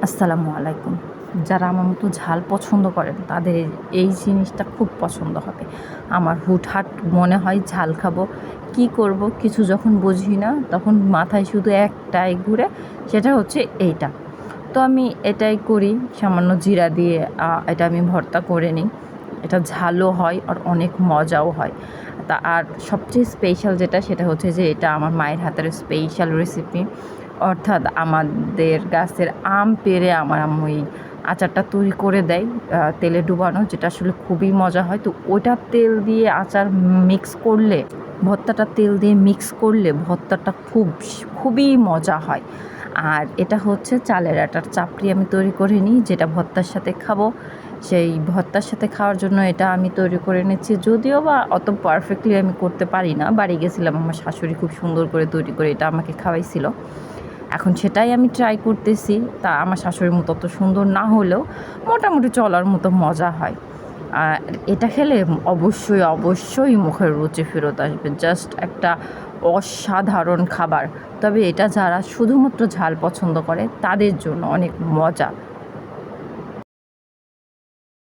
আসসালামু আলাইকুম। যারা আমার মতো ঝাল পছন্দ করেন তাদের এই জিনিসটা খুব পছন্দ হবে। আমার হুটহাট মনে হয় ঝাল খাবো, কী করব কিছু যখন বুঝি না তখন মাথায় শুধু একটাই ঘুরে, সেটা হচ্ছে এইটা। তো আমি এটাই করি, সামান্য জিরা দিয়ে এটা আমি ভর্তা করে নিই। এটা ঝালও হয় আর অনেক মজাও হয়। আর সবচেয়ে স্পেশাল যেটা সেটা হচ্ছে যে এটা আমার মায়ের হাতের স্পেশাল রেসিপি। অর্থাৎ আমাদের গাছের আম পেড়ে আমার আম্মু এই আচারটা তৈরি করে দেয়, তেলে ডুবানো, যেটা আসলে খুবই মজা হয়। তো ওটা তেল দিয়ে আচার মিক্স করলে, ভর্তাটা তেল দিয়ে মিক্স করলে ভর্তাটা খুবই মজা হয়। আর এটা হচ্ছে চালের আটার চাপড়ি আমি তৈরি করে নিই, যেটা ভর্তার সাথে খাবো। সেই ভর্তার সাথে খাওয়ার জন্য এটা আমি তৈরি করে নিচ্ছি, যদিও বা অত পারফেক্টলি আমি করতে পারি না। বাড়ি গেছিলাম, আমার শাশুড়ি খুব সুন্দর করে তৈরি করে এটা আমাকে খাওয়াইছিল। এখন সেটাই আমি ট্রাই করতেছি। তা আমার শাশুড়ির মতো অত সুন্দর না হলেও মোটামুটি চলার মতো মজা হয়। আর এটা খেলে অবশ্যই মুখের রুচি ফেরত আসবে। জাস্ট একটা অসাধারণ খাবার। তবে এটা যারা শুধুমাত্র ঝাল পছন্দ করে তাদের জন্য অনেক মজা।